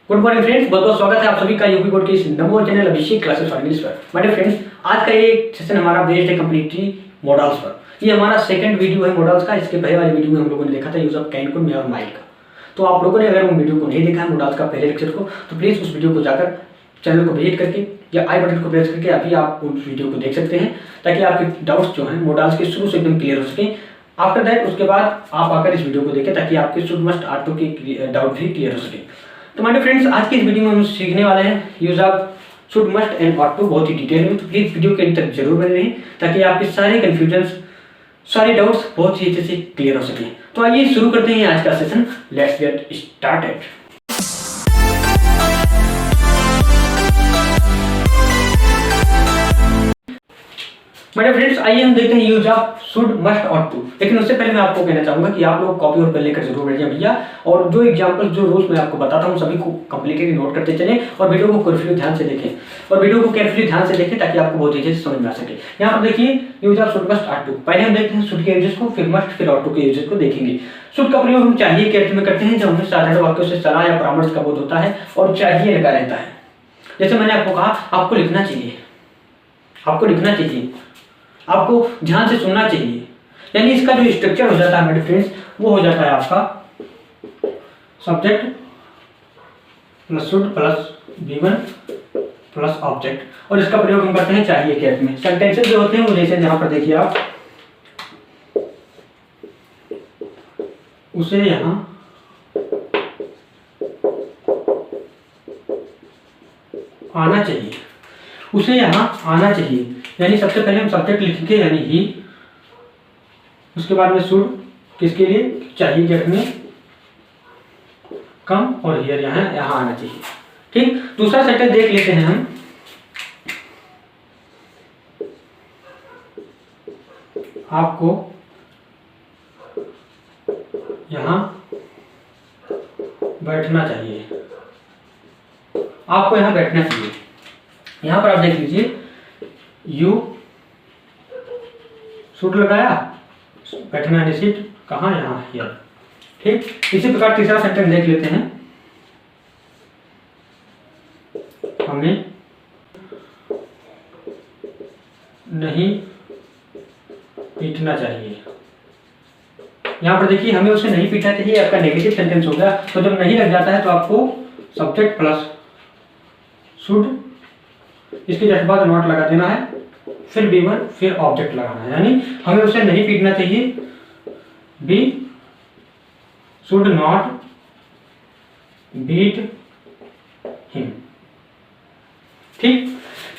Good morning friends, बहुत बहुत स्वागत है आप सभी का यूपी बोर्ड के इस number one channel Abhishek classes for English पर। माय डियर फ्रेंड्स, आज का ये सेशन हमारा बेस्ड है कंप्लीटली मॉडल्स पर। ये हमारा सेकंड वीडियो है मॉडल्स का। इसके पहले वाले वीडियो में हम लोगों ने देखा था यूज ऑफ कैन कुड में और माइल का। तो आप लोगों ने अगर वो वीडियो को नहीं देखा है मॉडल्स का पहले लेक्चर को, तो प्लीज़ उस वीडियो को जाकर चैनल को विजिट करके या आई बटन को प्रेस करके अभी आप उस वीडियो को देख सकते हैं, ताकि आपके डाउट्स जो हैं मॉडल्स के शुरू से एकदम क्लियर हो सकें। आफ्टर दैट उसके बाद आप आकर इस वीडियो को देखें ताकि आपके शुड मस्ट ऑटो के डाउट भी क्लियर हो सके। तो माय फ्रेंड्स, आज की इस वीडियो में हम सीखने वाले हैं use of should must and ought to बहुत ही डिटेल में। तो प्लीज वीडियो के अंत तक जरूर बने रहें ताकि आपके सारे कंफ्यूजन्स, सारे डाउट्स बहुत ही अच्छे से क्लियर हो सकें। तो आइए शुरू करते हैं आज का सेशन। Let's get started. मेरे फ्रेंड्स, आइए हम देखते हैं यूज ऑफ शुड मस्ट और टू। लेकिन उससे पहले मैं आपको कहना चाहूंगा कि आप लोग कॉपी और पेन लेकर जरूर बैठ जाए भैया, और जो एग्जांपल जो रूल्स मैं आपको बताता हूँ सभी को कंप्लीटली नोट करते चलें और वीडियो को केयरफुली ध्यान से देखें ताकि आपको बहुत अच्छे से समझ में आ सके। यहाँ पर देखिए यूज ऑफ शुड मस्ट और टू। पहले हम देखते हैं शुड के यूजेस को, फिर मस्ट, फिर और टू के यूजेस को देखेंगे। शुड का प्रयोग हम चाहिए के अर्थ में करते हैं जब हमें साधारण वाक्यों से सलाह या परामर्श का बोध होता है और चाहिए लगा रहता है। जैसे मैंने आपको कहा आपको लिखना चाहिए, आपको ध्यान से सुनना चाहिए, यानी इसका जो स्ट्रक्चर हो जाता है मेरे फ्रेंड्स वो हो जाता है आपका subject plus should plus V1 plus object, और इसका प्रयोग हम करते हैं चाहिए के अर्थ में। सेंटेंसेस जो होते हैं वो जैसे यहाँ पर देखिए आप, उसे यहाँ आना चाहिए, उसे यहाँ आना चाहिए, यानी सबसे पहले हम सब्जेक्ट लिखेंगे यानी ही, उसके बाद में शुड किसके लिए, चाहिए के अर्थ में कम, और हियर यहाँ आना चाहिए। ठीक, दूसरा सेंटेंस देख लेते हैं हम। आपको यहाँ बैठना चाहिए, आपको यहाँ बैठना चाहिए। यहाँ पर आप देख लीजिए यू शुड लगाया, बैठना है सीट कहाँ, यहाँ हियर। ठीक, इसी प्रकार तीसरा सेंटेंस देख लेते हैं। हमें नहीं पीटना चाहिए। यहाँ पर देखिए हमें उसे नहीं पीटना चाहिए, आपका नेगेटिव सेंटेंस हो गया। तो जब नहीं लग जाता है तो आपको सब्जेक्ट प्लस शुड, इसके जस्ट बाद नॉट लगा देना है, फिर V1 फिर ऑब्जेक्ट लगाना है, यानी हमें उसे नहीं पीटना चाहिए। We should not beat him. ठीक,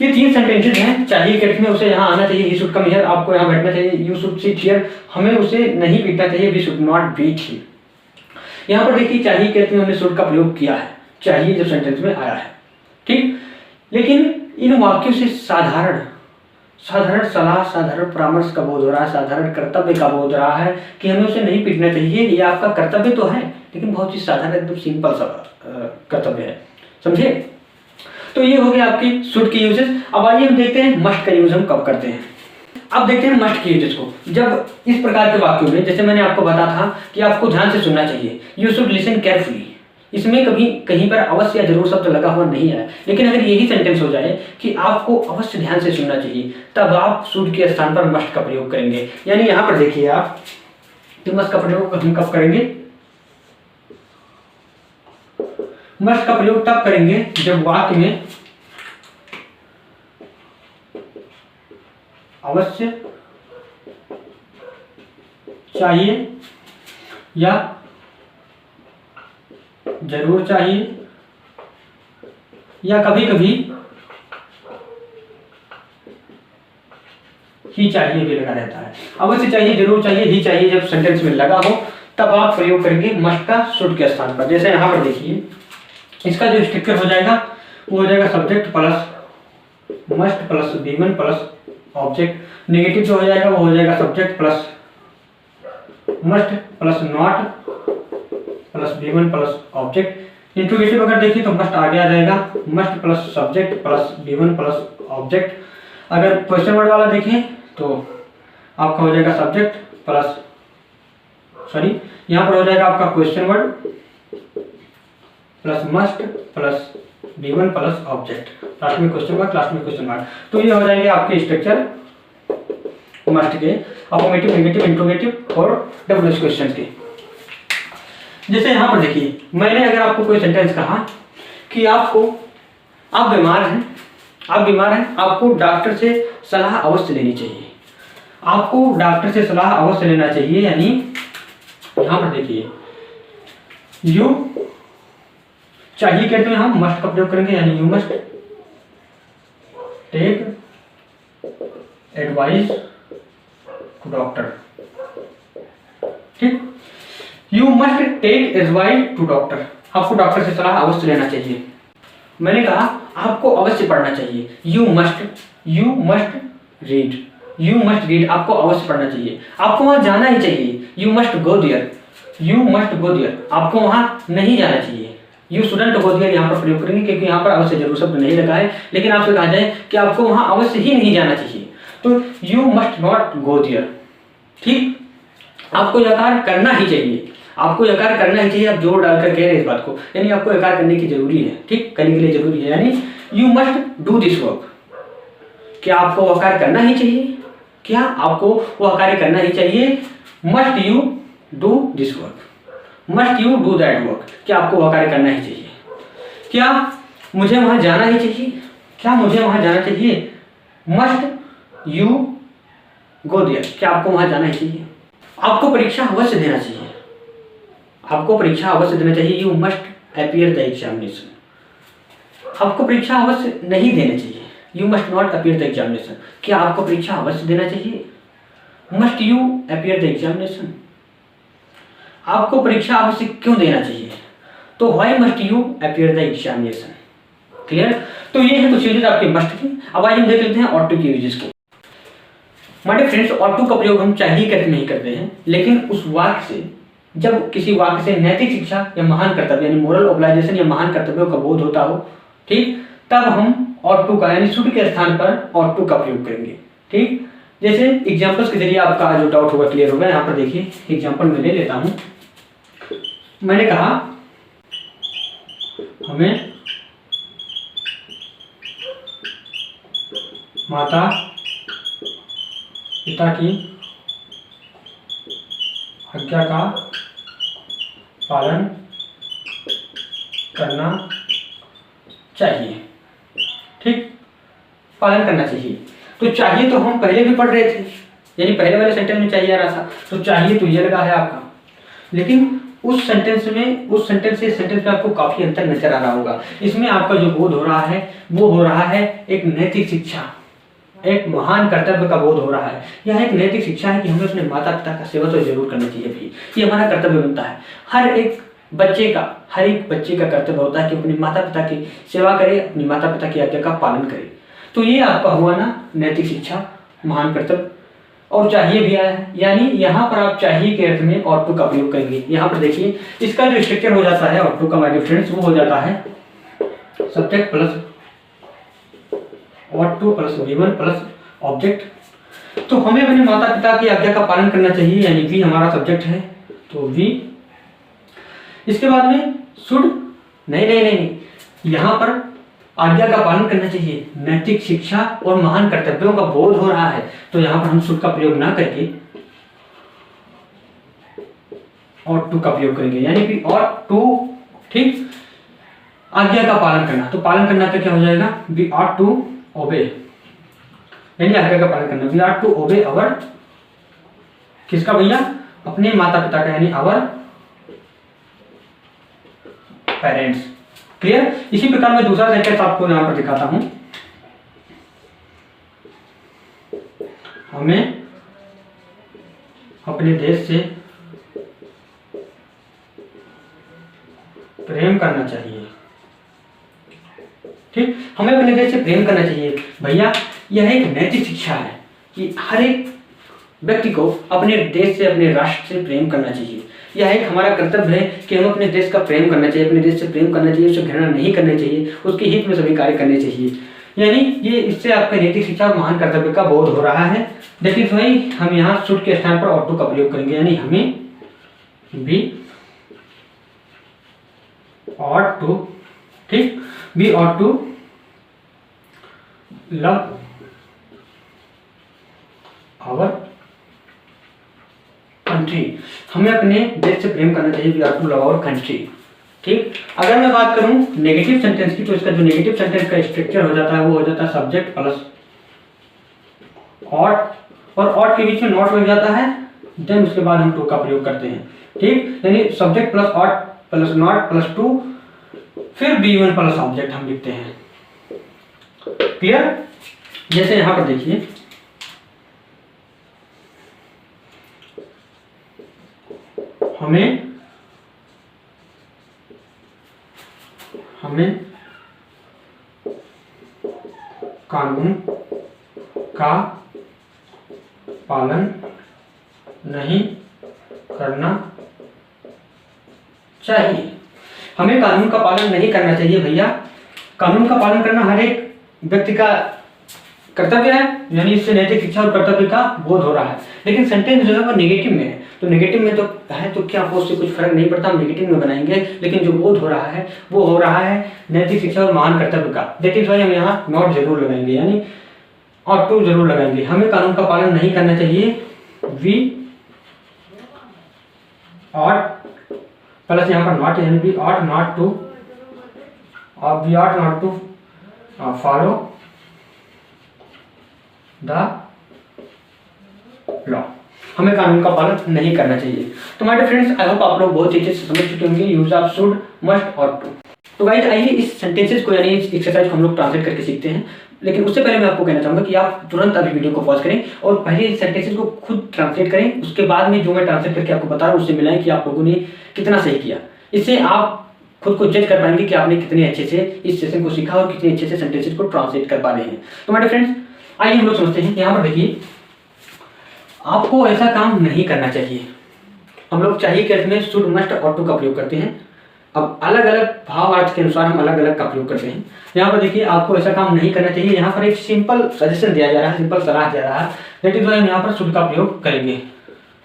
ये तीन सेंटेंसेस हैं। चाहिए के अर्थ में उसे यहाँ आना चाहिए, ही शुड कम हियर, आपको यहाँ बैठना चाहिए, यू शुड सिट हियर, हमें उसे नहीं पीटना चाहिए, we should not beat him. यहाँ पर देखिए चाहिए के अर्थ में हमने शुड का प्रयोग किया है, चाहिए जब सेंटेंस में आया है। ठीक, लेकिन इन वाक्यों से साधारण सलाह, साधारण परामर्श का बोध हो रहा है, साधारण कर्तव्य का बोध हो रहा है कि हमें उसे नहीं पीटना चाहिए। ये आपका कर्तव्य तो है लेकिन बहुत ही साधारण एकदम सिंपल सा कर्तव्य है, समझे। तो ये हो गया आपकी शुड के यूजेस। अब आइए हम देखते हैं मस्ट का यूज हम कब करते हैं। अब देखते हैं मस्ट के यूजेस को। जब इस प्रकार के वाक्यों में, जैसे मैंने आपको बताया था कि आपको ध्यान से सुनना चाहिए, यू शुड लिसन केयरफुली, इसमें कभी कहीं पर अवश्य या जरूर शब्द लगा हुआ नहीं है। लेकिन अगर यही सेंटेंस हो जाए कि आपको अवश्य ध्यान से सुनना चाहिए, तब आप शुड के स्थान पर मस्ट का प्रयोग करेंगे। यानी यहाँ पर देखिए आप मस्ट का प्रयोग हम कब करेंगे, मस्ट का प्रयोग तब करेंगे जब वाक्य में अवश्य, चाहिए या जरूर चाहिए या कभी कभी ही चाहिए भी लगा रहता है। अवश्य चाहिए, जरूर चाहिए, ही चाहिए जब सेंटेंस में लगा हो तब आप प्रयोग करेंगे मस्ट का शुड के स्थान पर। जैसे यहाँ पर देखिए इसका जो स्ट्रक्चर हो जाएगा वो हो जाएगा subject plus must plus V1 plus object. Negative जो हो जाएगा वो हो जाएगा subject plus must plus not plus V1 plus object. Interrogative अगर देखिए तो मस्ट आगे आ जाएगा, must plus subject plus V1 plus object. अगर क्वेश्चन वर्ड वाला देखें तो आपका हो जाएगा सब्जेक्ट प्लस, यहाँ पर हो जाएगा आपका question word plus must plus V1 plus object, last में क्वेश्चन मार्क, लास्ट में क्वेश्चन मार्क। तो ये हो जाएंगे आपके स्ट्रक्चर मस्ट के अफर्मेटिव, नेगेटिव, इंट्रोगेटिव और डब्ल्यूएच क्वेश्चन के। जैसे यहाँ पर देखिए, मैंने अगर आपको कोई सेंटेंस कहा कि आप बीमार हैं, आपको डॉक्टर से सलाह अवश्य लेनी चाहिए, आपको डॉक्टर से सलाह अवश्य लेना चाहिए, यानी यहाँ पर देखिए यू चाहिए कहते हैं हम मस्ट का प्रयोग करेंगे, यानी you must take advice to doctor. ठीक, you must take advice to doctor, आपको डॉक्टर से सलाह अवश्य लेना चाहिए। मैंने कहा आपको अवश्य पढ़ना चाहिए, यू मस्ट रीड, आपको अवश्य पढ़ना चाहिए, आपको वहां जाना ही चाहिए, यू मस्ट गो देयर, आपको वहां नहीं जाना चाहिए, यू शुडंट गो देयर यहाँ पर प्रयोग करेंगे क्योंकि यहाँ पर अवश्य जरूर शब्द नहीं लगा है, लेकिन आपसे कहा जाए कि आपको वहां अवश्य ही नहीं जाना चाहिए तो you must not go there. ठीक, आपको यकार करना ही चाहिए, आपको यकार करना ही चाहिए, आप जोर डालकर कह रहे हैं इस बात को, यानी आपको यकार करने की जरूरी है। ठीक, करने के लिए जरूरी है, यानी you must do this work, क्या आपको वह कार्य करना ही चाहिए, क्या आपको वह कार्य करना ही चाहिए। Must you do this work, must you do that work, क्या आपको वह कार्य करना ही चाहिए, क्या मुझे वहां जाना ही चाहिए, क्या मुझे वहां जाना चाहिए। मस्ट यू गो देयर, क्या आपको वहां जाना ही चाहिए। आपको परीक्षा अवश्य देना चाहिए, आपको परीक्षा अवश्य देना चाहिए, you must appear the examination, आपको परीक्षा अवश्य नहीं देना चाहिए, you must not appear the examination, क्या आपको परीक्षा अवश्य देना चाहिए। Must you appear the examination, आपको परीक्षा अवश्य क्यों देना चाहिए, तो why must you appear the examination. Clear, तो ये है कुछ यूजेस आपके मस्ट के। अब आइए हम देख लेते हैं ऑट टू के यूजेस को। My dear friends, ought to का प्रयोग हम चाहिए करके नहीं करते हैं, लेकिन उस वाक्य से, जब किसी वाक्य से नैतिक शिक्षा या महान कर्तव्य यानी मोरल ऑब्लाइजेशन या महान कर्तव्यों का बोध होता हो, ठीक, तब हम ऑट टू का यानी शुड के स्थान पर ऑट टू का प्रयोग करेंगे। ठीक, जैसे एग्जांपल्स के जरिए आपका जो डाउट होगा क्लियर होगा। यहाँ पर देखिए एग्जांपल मैं ले लेता हूँ। मैंने कहा हमें माता पिता की आज्ञा का पालन करना चाहिए। ठीक, पालन करना चाहिए, तो चाहिए तो हम पहले भी पढ़ रहे थे, यानी पहले वाले सेंटेंस में चाहिए आ रहा था, तो चाहिए तो ये लगा है आपका, लेकिन उस सेंटेंस से इस सेंटेंस में आपको काफी अंतर नजर आ रहा होगा। इसमें आपका जो बोध हो रहा है वो हो रहा है एक नैतिक शिक्षा, एक महान कर्तव्य का बोध हो रहा है। यह एक नैतिक शिक्षा है कि हमें अपने माता पिता का सेवा तो जरूर करनी चाहिए भाई, ये हमारा कर्तव्य बनता है। हर एक बच्चे का कर्तव्य होता है कि अपने माता पिता की सेवा करे, अपनी माता पिता की आज्ञा का पालन करे। तो ये आपका हुआ ना नैतिक शिक्षा, महान कर्तव्य। और चाहिए भी आया है, यानी यहाँ पर आप चाहिए के अर्थ में ऑट टू का प्रयोग करेंगे। यहाँ पर देखिए इसका जो स्ट्रक्चर हो जाता है ऑट टू का, माय डियर फ्रेंड्स, वो हो जाता है subject plus ought to plus V1 plus object. तो हमें अपने माता पिता की आज्ञा का पालन करना चाहिए, यानी V हमारा सब्जेक्ट है, तो V। इसके बाद में शुड, नहीं, यहाँ पर आज्ञा का पालन करना चाहिए, नैतिक शिक्षा और महान कर्तव्यों का बोध हो रहा है, तो यहाँ पर हम शुड का प्रयोग ना करके ऑट टू का प्रयोग करेंगे, यानी कि ऑट टू। ठीक, आज्ञा का पालन करना, तो पालन करना का क्या हो जाएगा, वी ऑट टू ओबे, यानी आज्ञा का पालन करना, वी ऑट टू ओबे अवर, किसका भैया, अपने माता पिता का, यानी अवर पेरेंट्स। क्लियर। इसी प्रकार मैं दूसरा सेंटेंस आपको यहां पर दिखाता हूं। हमें अपने देश से प्रेम करना चाहिए। ठीक, हमें अपने देश से प्रेम करना चाहिए। भैया यह एक नैतिक शिक्षा है कि हर एक व्यक्ति को अपने देश से, अपने राष्ट्र से प्रेम करना चाहिए। यह एक हमारा कर्तव्य है कि हम अपने देश का प्रेम करना चाहिए, अपने देश से प्रेम करना चाहिए, उसे घृणा नहीं करना चाहिए, उसके हित में सभी कार्य करने चाहिए। यानी ये इससे आपका नैतिक शिक्षा और महान कर्तव्य का बोध हो रहा है। देखिए भाई हम यहाँ शुड के स्थान पर ऑट टू का प्रयोग करेंगे, यानी हमें भी ought to, ठीक, we ought to love our country, हमें अपने देश से प्रेम करना चाहिए, we ought to love our country, ठीक। अगर मैं बात करूं नेगेटिव सेंटेंस की, तो इसका जो नेगेटिव सेंटेंस का स्ट्रक्चर हो जाता है वो हो जाता है सब्जेक्ट प्लस ought, और ought के बीच में नॉट लग जाता है, देन उसके बाद हम टू का प्रयोग करते हैं, ठीक। यानी subject plus ought plus not plus two, फिर B1 प्लस ऑब्जेक्ट हम लिखते हैं, क्लियर। जैसे यहां पर देखिए, हमें कानून का पालन नहीं करना चाहिए, हमें कानून का पालन नहीं करना चाहिए भैया। कानून का पालन करना हर एक व्यक्ति का कर्तव्य है, यानी इससे नैतिक शिक्षा और कर्तव्य का बोध हो रहा है। लेकिन सेंटेंस जो है वो नेगेटिव में है, तो नेगेटिव में तो है तो क्या हो, उससे कुछ फर्क नहीं पड़ता, हम नेगेटिव में बनाएंगे। लेकिन जो बोध हो रहा है वो हो रहा है नैतिक शिक्षा और महान कर्तव्य का, दैट इज व्हाई हम यहाँ नॉट जरूर लगाएंगे, यानी ought to जरूर लगाएंगे। हमें कानून का पालन नहीं करना चाहिए, वी ought प्लस यहाँ पर नॉट, यानी वी ought not to, और we ought not to follow the law, हमें कानून का पालन नहीं करना चाहिए। तो my dear friends, I hope आप लोग बहुत अच्छे से समझ चुके होंगे use of should, must, ought to। तो गाइस आइए इस सेंटेंसेस को, यानी इस एक्सरसाइज को हम लोग ट्रांसलेट करके सीखते हैं। लेकिन उससे पहले मैं आपको कहना चाहूंगा कि आप तुरंत अभी वीडियो को पॉज करें और पहले इस सेंटेंसेस को खुद ट्रांसलेट करें, उसके बाद में जो मैं ट्रांसलेट करके आपको बता रहा हूँ उससे मिलाएं कि आप लोगों ने कितना सही किया। इससे आप खुद को जज कर पाएंगे कि आपने कितने अच्छे से इस सेशन को सीखा और कितने अच्छे से सेंटेंसेस को ट्रांसलेट कर पा रहे हैं। तो माय डियर फ्रेंड्स, आइए हम लोग समझते हैं। यहाँ पर देखिए, आपको ऐसा काम नहीं करना चाहिए। हम लोग चाहिए के अर्थ में शुड, मस्ट, ought to का प्रयोग करते हैं। अब अलग अलग भाव अर्थ के अनुसार हम अलग अलग का प्रयोग करते हैं। यहाँ पर देखिए, आपको ऐसा काम नहीं करना चाहिए, यहाँ पर एक सिंपल सजेशन दिया जा रहा है, सिंपल सलाह दिया जा रहा है, दैट इज व्हाई हम यहाँ पर शुड का प्रयोग करेंगे,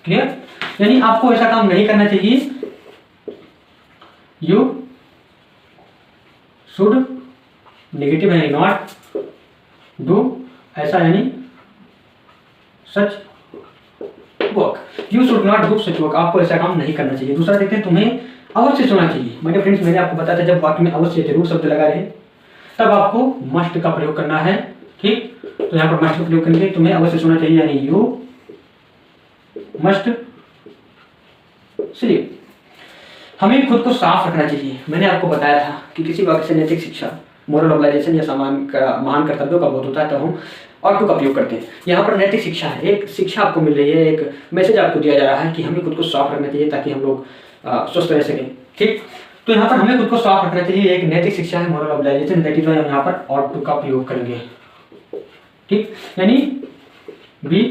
क्लियर। यानी आपको ऐसा काम नहीं करना चाहिए, यू शुड, नेगेटिव यानी नॉट, डू ऐसा यानी such work, you should not do such work, आपको ऐसा काम नहीं करना चाहिए। दूसरा देखते हैं, तुम्हें अवश्य सुनना चाहिए। मेरे फ्रेंड्स, मैंने आपको बताया था जब वाक्य में अवश्य जरूर शब्द लगा रहे तब आपको मस्ट का प्रयोग करना है, ठीक। तो यहाँ पर मस्ट का प्रयोग करेंगे, तुम्हें अवश्य सुनना चाहिए, यानी यू मस्ट स्लीप। हमें खुद को साफ रखना चाहिए। मैंने आपको बताया था कि किसी वाक्य से नैतिक शिक्षा, मोरल ऑब्लाइजेशन या महान कर्तव्यों का बोध होता है तो हम ought to का प्रयोग करते हैं। यहाँ पर नैतिक शिक्षा है, एक शिक्षा आपको मिल रही है, एक मैसेज आपको दिया जा रहा है कि हमें खुद को साफ रखना चाहिए ताकि हम लोग स्वस्थ रह सकें, ठीक। तो यहाँ पर हमें खुद को साफ रखना चाहिए, एक नैतिक शिक्षा है, मोरल ऑब्लाइजेशन, दैट इज व्हाई हम यहाँ पर ought to का प्रयोग करेंगे, ठीक। यानी we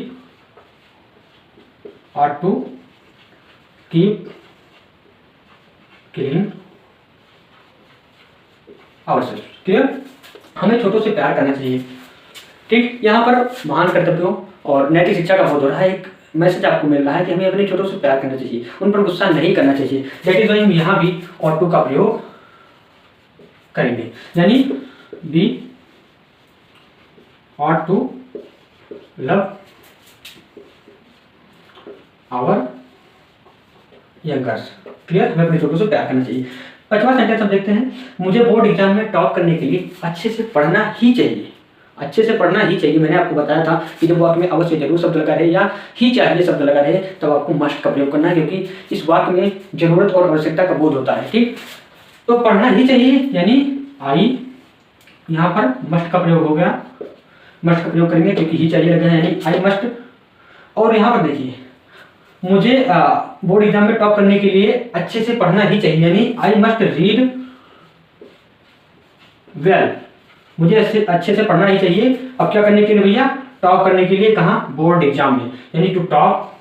ought to keep clean ourselves, clear. हमें छोटों से प्यार करना चाहिए, ठीक। यहाँ पर महान कर्तव्यों और नैतिक शिक्षा का बोध हो रहा है, एक मैसेज आपको मिल रहा है कि हमें अपने छोटों से प्यार करना चाहिए, उन पर गुस्सा नहीं करना चाहिए, दैट इज व्हाई हम यहाँ भी ought to का प्रयोग करेंगे, यानी we ought to love our youngers, clear. हमें अपने छोटों से प्यार करना चाहिए। 5वां सेंटेंस हम देखते हैं, मुझे बोर्ड एग्जाम में टॉप करने के लिए अच्छे से पढ़ना ही चाहिए, अच्छे से पढ़ना ही चाहिए। मैंने आपको बताया था कि जब वाक्य में अवश्य जरूर शब्द लगा रहे या ही चाहिए शब्द लगा रहे तब आपको मस्ट का प्रयोग करना है, क्योंकि इस वाक्य में जरूरत और आवश्यकता का बोध होता है, ठीक। तो पढ़ना ही चाहिए, यानी आई, यहाँ पर मस्ट का प्रयोग हो गया, मस्ट का प्रयोग करेंगे क्योंकि ही चाहिए लगा है, यानी आई मस्ट। और यहाँ पर देखिए, मुझे बोर्ड एग्जाम में टॉप करने के लिए अच्छे से पढ़ना ही चाहिए, यानी आई मस्ट रीड वेल, मुझे अच्छे से पढ़ना ही चाहिए। अब क्या करने के लिए भैया, टॉप करने के लिए, कहाँ, बोर्ड एग्जाम में, यानी to top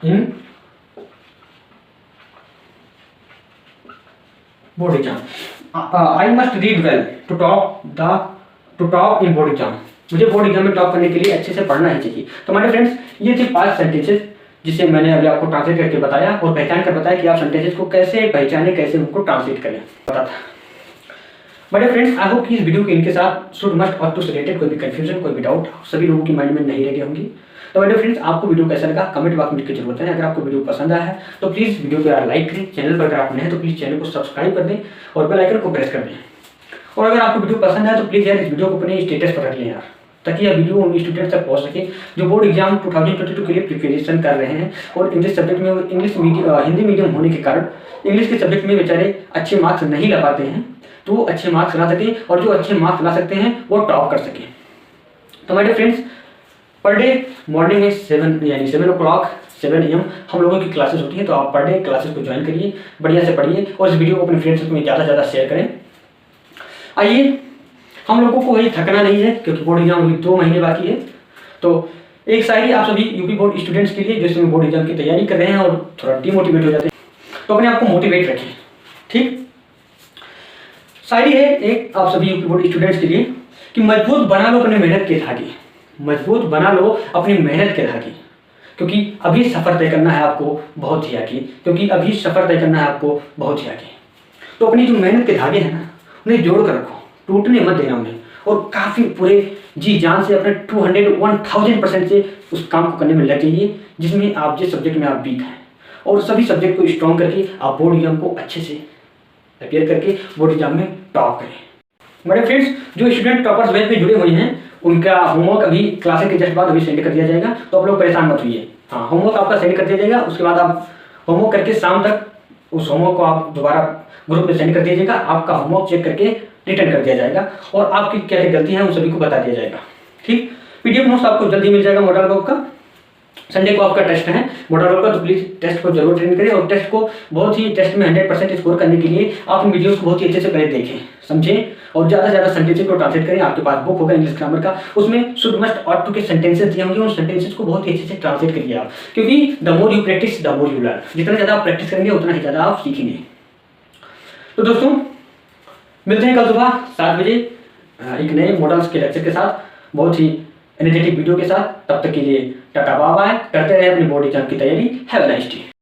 in board exam. I must read well to top in board exam, मुझे बोर्ड एग्जाम में टॉप करने के लिए अच्छे से पढ़ना ही चाहिए। तो हमारे फ्रेंड्स, ये थे 5 सेंटेंसेस जिसे मैंने अभी आपको ट्रांसलेट करके बताया और पहचान कर बताया कि आप सेंटेंसेस को कैसे पहचानें, कैसे उनको ट्रांसलेट करें, पता था। बड़े फ्रेंड्स, आई होप कि इस वीडियो के इनके साथ शुड मस्ट और टू से रिलेटेड कोई भी कंफ्यूजन, कोई भी डाउट सभी लोगों की माइंड में नहीं रही होंगी। तो बड़े फ्रेंड्स, आपको वीडियो कैसा लगा कमेंट बॉक्स में लिख के जरूर बताएं। अगर आपको वीडियो पसंद आया है तो प्लीज़ वीडियो को यार लाइक करें, चैनल पर अगर आप नए हैं तो प्लीज़ चैनल को सब्सक्राइब कर दें और बेल आइकन को प्रेस कर दें। और अगर आपको वीडियो पसंद आए तो प्लीज़ यार इस वीडियो को अपने स्टेटस पर रख लें यार, ताकि यह वीडियो उन स्टूडेंट्स तक पहुंच सके जो बोर्ड एग्जाम 2022 के लिए प्रिपरेशन कर रहे हैं और इंग्लिश सब्जेक्ट में हिंदी मीडियम होने के कारण इंग्लिश के सब्जेक्ट में बेचारे अच्छे मार्क्स नहीं ला पाते हैं, तो वो अच्छे मार्क्स ला सकें और जो अच्छे मार्क्स ला सकते हैं वो टॉप कर सकें। तो my dear friends, per day morning में 7 o'clock 7 AM हम लोगों की क्लासेस होती है, तो आप पर डे क्लासेस को ज्वाइन करिए, बढ़िया से पढ़िए और इस वीडियो को अपने फ्रेंड्स में ज़्यादा से ज़्यादा शेयर करें। आइए, हम लोगों को वही थकना नहीं है क्योंकि बोर्ड एग्जाम अभी 2 महीने बाकी है। तो एक शायरी आप सभी यूपी बोर्ड स्टूडेंट्स के लिए जो इसमें बोर्ड एग्जाम की तैयारी कर रहे हैं और थोड़ा डिमोटिवेट हो जाते हैं, तो अपने आप को मोटिवेट रखें। ठीक, शायरी है एक आप सभी यूपी बोर्ड स्टूडेंट्स के लिए कि मजबूत बना लो अपने मेहनत के धागे, मजबूत बना लो अपनी मेहनत के धागे, क्योंकि अभी सफ़र तय करना है आपको बहुत ही आगे, क्योंकि अभी सफ़र तय करना है आपको बहुत ही आगे। तो अपनी जो मेहनत के धागे हैं ना, उन्हें जोड़ कर रखो, टूटने मत देना उन्हें, और काफ़ी पूरे जी जान से अपने 200-1000% से उस काम को करने में लग जाइए जिसमें आप जिस सब्जेक्ट में आप वीक हैं, और सभी सब्जेक्ट को स्ट्रॉन्ग करके आप बोर्ड एग्जाम को अच्छे से अपियर करके बोर्ड एग्जाम में टॉप करें। बड़े फ्रेंड्स, जो स्टूडेंट टॉपर्स बैच में जुड़े हुए हैं उनका होमवर्क अभी क्लासेस के जस्ट बाद अभी सेंड कर दिया जाएगा, तो आप लोग परेशान मत होइए। हाँ, होमवर्क आपका सेंड कर दिया जाएगा, उसके बाद आप होमवर्क करके शाम तक उस होमवर्क को आप दोबारा ग्रुप में सेंड कर दीजिएगा, आपका होमवर्क चेक करके रिटर्न कर दिया जाएगा और आपकी क्या क्या गलतियां हैं उन सभी को बता दिया जाएगा। ठीक, पीडीएफ नोट्स आपको जल्दी मिल जाएगा मॉडल वर्क का। संडे को आपका टेस्ट है मॉडल वर्क का, तो प्लीज़ टेस्ट को जरूर अटेंड करें और टेस्ट को बहुत ही टेस्ट में 100% स्कोर करने के लिए आप इन वीडियोस को बहुत ही अच्छे से पहले देखें, समझें और ज़्यादा से ज़्यादा सेंटेंसेस को ट्रांसलेट करें। आपके पास बुक होगा इंग्लिश ग्रामर का, उसमें शुड मस्ट और टू के सेंटेंसेस दिए होंगे, उन सेंटेंसेस को बहुत ही अच्छे से ट्रांसलेट करिए आप, क्योंकि the more you practice the more you learn. जितना ज़्यादा आप प्रैक्टिस करेंगे उतना ही ज़्यादा आप सीखेंगे। तो दोस्तों, मिलते हैं कल सुबह 7 बजे एक नए मॉडल्स के लेक्चर के साथ, बहुत ही एनर्जेटिक वीडियो के साथ। तब तक के लिए टाटा बाय बाय, करते रहे अपनी बोर्ड एग्जाम की तैयारी। Have a nice day.